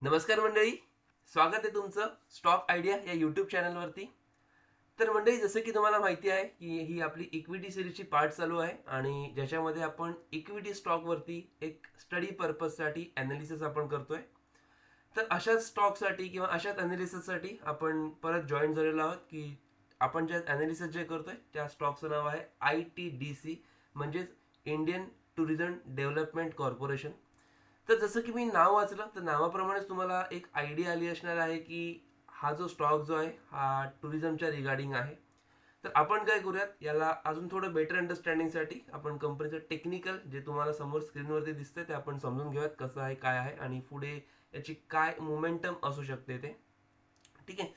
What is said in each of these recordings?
नमस्कार मंडळी, स्वागत आहे तुमचं स्टॉक आयडिया या यूट्यूब चॅनलवरती. तर मंडळी, जसं की तुम्हाला माहिती आहे की ही आपली इक्विटी सिरीजची पार्ट चालू आहे आणि ज्याच्यामध्ये आपण इक्विटी स्टॉकवरती एक स्टडी पर्पजसाठी ॲनालिसिस आपण करतोय. तर अशाच स्टॉकसाठी किंवा अशाच ॲनालिसिससाठी आपण परत जॉईन झालेलो आहोत की आपण ज्या ॲनालिसिस जे करतोय त्या स्टॉकचं नाव आहे ITDC, म्हणजेच इंडियन टुरिझम डेव्हलपमेंट कॉर्पोरेशन. तर जसं की मी नाव वाचलं तर नावाप्रमाणेच तुम्हाला एक आयडिया आली असणार आहे की हा जो स्टॉक जो आहे हा टुरिझमच्या रिगार्डिंग आहे. तर आपण काय करूयात, याला अजून थोडं बेटर अंडरस्टँडिंगसाठी आपण कंपनीचं टेक्निकल जे तुम्हाला समोर स्क्रीनवरती दिसतंय ते आपण समजून घेऊयात कसं आहे, काय आहे आणि पुढे याची काय मोमेंटम असू शकते ते. ठीक आहे.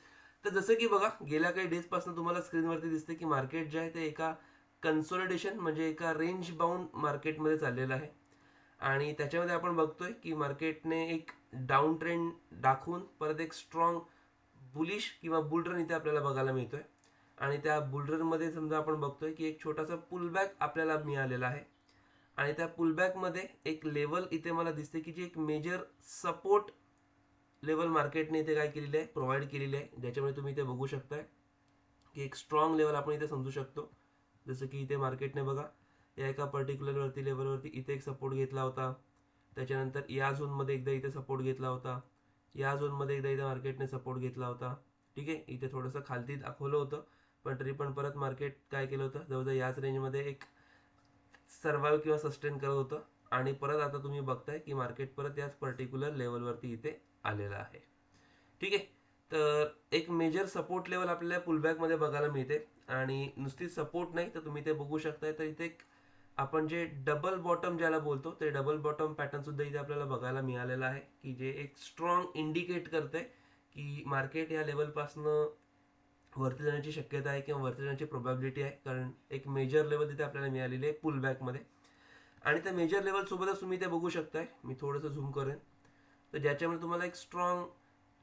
तर जसं की बघा, गेल्या काही डेज पासून तुम्हाला स्क्रीनवरती दिसते की मार्केट जे आहे ते एका कन्सोलिडेशन म्हणजे एका रेंज बाउंड मार्केटमध्ये चाललेलं आहे. आणि त्याच्यामध्ये आपण बघतोय की मार्केटने एक डाऊन ट्रेंड दाखवून परत एक स्ट्रॉंग बुलिश किंवा बुल रन इथे आपल्याला बघायला मिळतोय. आणि त्या बुल रन मध्ये समजा आपण बघतोय की एक छोटासा पुलबॅक आपल्याला मिळालेला आहे. आणि त्या पुलबॅक मध्ये एक लेवल इथे मला दिसते की जी एक मेजर सपोर्ट लेवल मार्केटने इथे काय केलेली आहे, प्रोव्हाइड केलेली आहे. ज्याच्यामुळे तुम्ही इथे बघू शकताय की एक स्ट्रॉंग लेवल आपण इथे समजू शकतो. जसं की इथे मार्केटने बघा या एका पर्टिक्युलर वरती लेवलवरती इथे एक सपोर्ट घेतला होता. त्याच्यानंतर या झोनमध्ये एकदा इथे सपोर्ट घेतला होता. या झोनमध्ये एकदा इथे मार्केटने सपोर्ट घेतला होता. ठीक आहे. इथे थोडंसं खालती दाखवलं होतं, पण तरी पण परत मार्केट काय केलं होतं, जवळजवळ याच रेंजमध्ये एक सर्वाइव्ह किंवा सस्टेन करत होतं. आणि परत आता तुम्ही बघताय की मार्केट परत याच पर्टिक्युलर लेवलवरती इथे आलेलं आहे. ठीक आहे. तर एक मेजर सपोर्ट लेवल आपल्याला पुलबॅकमध्ये बघायला मिळते. आणि नुसती सपोर्ट नाही तर तुम्ही ते बघू शकताय, तर इथे आपण जे डबल बॉटम ज्याला बोलतो ते डबल बॉटम पॅटर्न सुद्धा इथे आपल्याला बघायला मिळालेला आहे की जे एक स्ट्रॉंग इंडिकेट करते की मार्केट या लेवलपासनं वरती जाण्याची शक्यता आहे किंवा वरती जाण्याची प्रोबॅबिलिटी आहे. कारण एक मेजर लेवल तिथे आपल्याला मिळालेली आहे पुलबॅकमध्ये. आणि त्या मेजर लेवल सोबतच तुम्ही ते बघू शकताय. मी थोडंसं झूम करेन तर ज्याच्यामध्ये तुम्हाला एक स्ट्रॉंग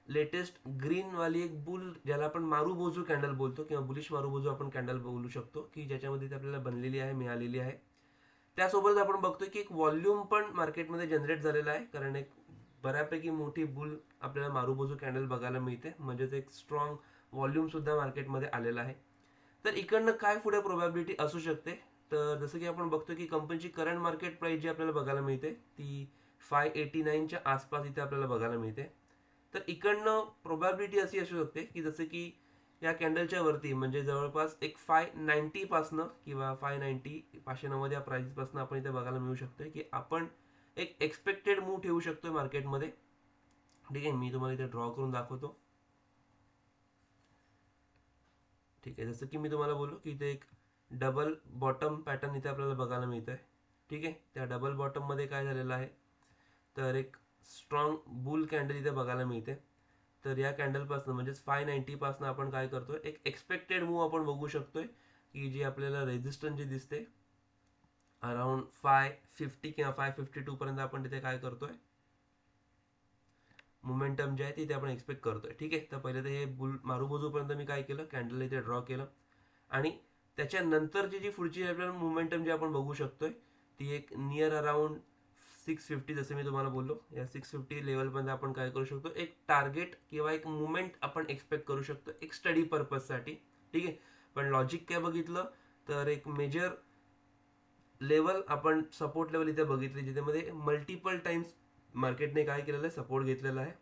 लेटेस्ट ग्रीन वाली एक बुल, ज्याला आपण मारुबोजू कॅन्डल बोलतो किंवा बुलिश मारुबोजू आपण कॅन्डल बोलू शकतो, की ज्याच्यामध्ये ती आपल्याला बनलेली आहे, मिळालेली आहे. त्यासोबतच आपण बघतोय की एक व्हॉल्यूम पण मार्केटमध्ये जनरेट झालेला आहे. कारण एक बऱ्यापैकी मोठी बुल आपल्याला मारुबोजू कॅन्डल बघायला मिळते, म्हणजेच एक स्ट्रॉंग व्हॉल्यूम सुद्धा मार्केटमध्ये आलेला आहे. तर इकडनं काय पुढे प्रोबॅबिलिटी असू शकते, तर जसं की आपण बघतो की कंपनीची करंट मार्केट प्राइस जी आपल्याला बघायला मिळते ती 589च्या आसपास इथे आपल्याला बघायला मिळते. तर इकडनं प्रोबॅबिलिटी अशी असू शकते की जसं की या कॅन्डलच्या वरती म्हणजे जवळपास एक 590 पासनं किंवा 590 या प्राइस पासून आपण इथे बघायला मिळू शकतोय की आपण एक एक्सपेक्टेड मूव ठेवू शकतोय मार्केटमध्ये. ठीक आहे. मी तुम्हाला इथे ड्रॉ करून दाखवतो. ठीक आहे. जसं की मी तुम्हाला बोललो की इथे एक डबल बॉटम पॅटर्न इथे आपल्याला बघायला मिळत आहे. ठीक आहे. त्या डबल बॉटम मध्ये काय झालेलं आहे, तर एक स्ट्रॉंग बुल कॅन्डल इथे बघायला मिळते. तर या कॅन्डलपासून म्हणजेच 590 आपण काय करतोय, एक एक्सपेक्टेड मूव आपण बघू शकतोय की जी आपल्याला रेजिस्टन्स जी दिसते अराउंड 550 किंवा 552 पर्यंत आपण तिथे काय करतोय, मोमेंटम जे आहे ते इथे आपण एक्सपेक्ट करतोय. ठीक आहे. तर पहिले तर हे बुल मारुबोजूपर्यंत मी काय केलं, कॅन्डल इथे ड्रॉ केलं. आणि त्याच्यानंतरची जी पुढची आपल्याला मोमेंटम जी आपण बघू शकतोय ती एक नियर अराउंड 650, जसं मी तुम्हाला बोललो या 650 लेवलपर्यंत आपण काय करू शकतो, एक टार्गेट किंवा एक मुवमेंट आपण एक्सपेक्ट करू शकतो एक स्टडी पर्पजसाठी. ठीक आहे. पण लॉजिक काय बघितलं, तर एक मेजर लेवल आपण सपोर्ट लेवल इथे बघितली जिथे मल्टिपल टाइम्स मार्केटने काय केलेलं आहे, सपोर्ट घेतलेला आहे.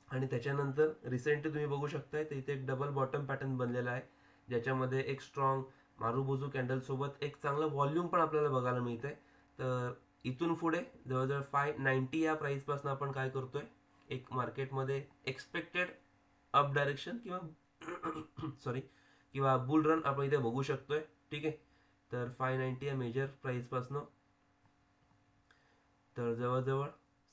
आणि त्याच्यानंतर रिसेंटली तुम्ही बघू शकताय तर इथे एक डबल बॉटम पॅटर्न बनलेला आहे, ज्याच्यामध्ये एक स्ट्रॉंग मारुबोजू कॅन्डल सोबत एक चांगलं व्हॉल्यूम पण आपल्याला बघायला मिळतंय. तर इथून पुढे जवळजवळ 590 या प्राइस पासून आपण काय करतोय, एक मार्केटमध्ये एक्सपेक्टेड अप डायरेक्शन किंवा सॉरी किंवा बुल रन आपण इथे बघू शकतोय. ठीक आहे. तर 590 या मेजर प्राइस पासून तर जवळजवळ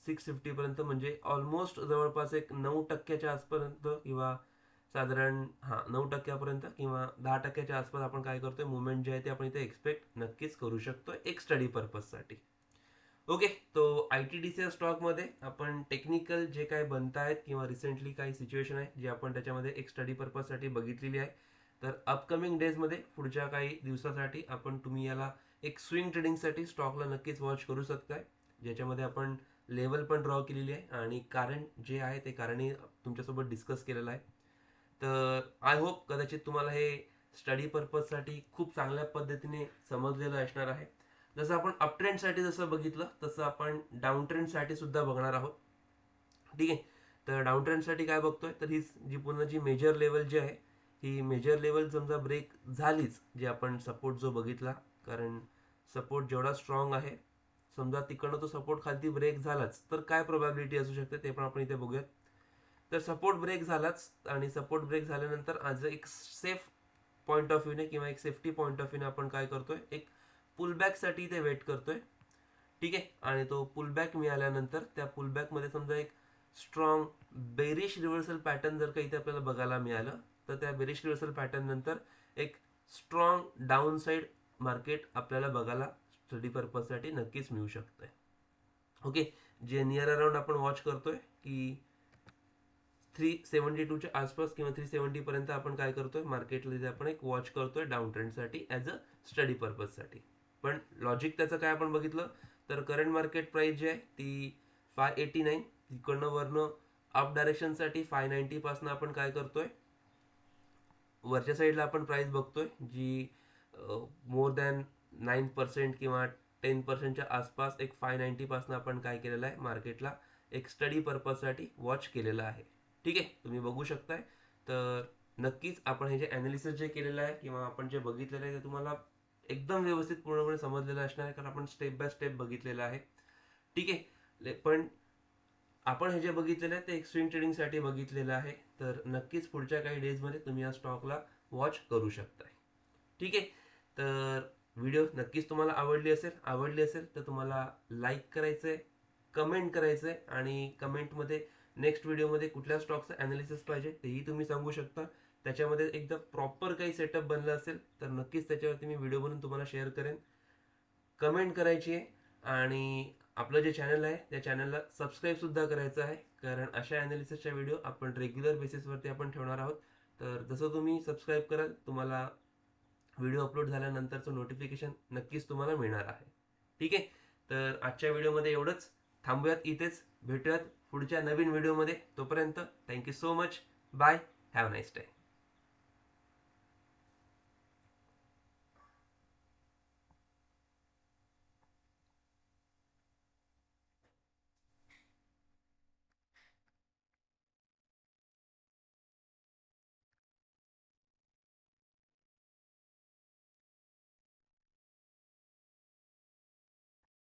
650 पर्यंत म्हणजे ऑलमोस्ट जवळपास एक 9%च्या आसपर्यंत किंवा साधारण 9%पर्यंत किंवा 10%च्या आसपास आपण काय करतोय, मुवमेंट जे आहे ते आपण इथे एक्सपेक्ट नक्कीच करू शकतो एक स्टडी पर्पजसाठी. ओके. तो ITDC स्टॉकमध्ये आपण टेक्निकल जे काय बनतायत किंवा रिसेंटली काही सिच्युएशन आहे जे आपण त्याच्यामध्ये एक स्टडी पर्पजसाठी बघितलेली आहे. तर अपकमिंग डेजमध्ये पुढच्या काही दिवसासाठी तुम्ही याला एक स्विंग ट्रेडिंगसाठी स्टॉकला नक्कीच वॉच करू शकताय, ज्याच्यामध्ये आपण लेवल पण ड्रॉ केलेली आहे आणि कारण जे आहे ते कारणही तुमच्यासोबत डिस्कस केलेलं आहे. तर आय होप कदाचित तुम्हाला हे स्टडी पर्पजसाठी खूप चांगल्या पद्धतीने समजलेलं असणार आहे. जसं आपण अप ट्रेंडसाठी जसं बघितलं तसं आपण डाऊन ट्रेंडसाठी सुद्धा बघणार आहोत. ठीक आहे. तर डाऊन ट्रेंडसाठी काय बघतोय तर ही जी पूर्ण जी मेजर लेवल जी आहे ही मेजर लेवल समजा ब्रेक झालीच, जे आपण सपोर्ट जो बघितला, कारण सपोर्ट जेवढा स्ट्रॉंग आहे समजा तिकडनं तो सपोर्ट खालती ब्रेक झालाच तर काय प्रोबॅबिलिटी असू शकते ते पण आपण इथे बघूयात. तर सपोर्ट ब्रेक झालाच आणि सपोर्ट ब्रेक झाल्यानंतर आज एक सेफ पॉईंट ऑफ व्ह्यूने किंवा एक सेफ्टी पॉईंट ऑफ व्ह्यूने आपण काय करतोय, एक पुलबॅकसाठी इथे वेट करतोय. ठीक आहे. आणि तो पुलबॅक मिळाल्यानंतर त्या पुलबॅकमध्ये समजा एक स्ट्रॉंग बेरिश रिव्हर्सल पॅटर्न जर का इथे आपल्याला बघायला मिळालं तर त्या बेरिश रिव्हर्सल पॅटर्न नंतर एक स्ट्रॉंग डाऊन साईड मार्केट आपल्याला बघायला स्टडी पर्पजसाठी नक्कीच मिळू शकतंय. ओके. जे नियर अराउंड आपण वॉच करतोय की 372च्या आसपास किंवा 370 पर्यंत आपण काय करतोय मार्केटला आपण एक वॉच करतोय डाऊन ट्रेंडसाठी ॲज अ स्टडी पर्पजसाठी. पण लॉजिक त्याचं काय आपण बघितलं तर करंट मार्केट प्राइस जी आहे ती 589, तिकडनं वरनं अप डायरेक्शनसाठी 590 पासून आपण काय करतोय वरच्या साईडला आपण प्राइस बघतोय जी मोर दॅन 9% किंवा 10%च्या आसपास एक 590 पासून आपण काय केलेलं आहे मार्केटला एक स्टडी पर्पजसाठी वॉच केलेलं आहे. ठीक आहे. तुम्ही बघू शकताय. तर नक्कीच आपण हे जे अनालिसिस जे केलेलं आहे किंवा आपण जे बघितलेलं आहे ते तुम्हाला एकदम व्यवस्थित पूर्णपणे समजलेलं असणार आहे, कारण आपण स्टेप बाय स्टेप बघितलेलं आहे. ठीक आहे. पण आपण हे जे बघितलेलं आहे ते एक्स्ट्रीम ट्रेडिंगसाठी बघितलेलं आहे. तर नक्कीच पुढच्या काही डेजमध्ये तुम्ही या स्टॉकला वॉच करू शकताय. ठीक आहे. तर व्हिडिओ नक्कीच तुम्हाला आवडली असेल तर तुम्हाला लाईक करायचंय, कमेंट करायचंय आणि कमेंटमध्ये नेक्स्ट व्हिडिओमध्ये कुठल्या स्टॉकचं अनालिसिस पाहिजे तेही तुम्ही सांगू शकता. त्याच्यामध्ये एकदम प्रॉपर काही सेटअप बनलं असेल तर नक्कीच त्याच्यावरती मी व्हिडिओ बनवून तुम्हाला शेअर करेन. कमेंट करायची आहे आणि आपलं जे चॅनल आहे त्या चॅनलला सबस्क्राईब सुद्धा करायचं आहे, कारण अशा अनालिसिसच्या व्हिडिओ आपण रेग्युलर बेसिसवरती आपण ठेवणार आहोत. तर जसं तुम्ही सबस्क्राईब कराल तुम्हाला व्हिडिओ अपलोड झाल्यानंतरचं नोटिफिकेशन नक्कीच तुम्हाला मिळणार आहे. ठीक आहे. तर आजच्या व्हिडिओमध्ये एवढंच. थांबूयात इथेच. भेटूयात पुढच्या नवीन व्हिडिओमध्ये. तोपर्यंत thank you so much. Bye. Have a nice day.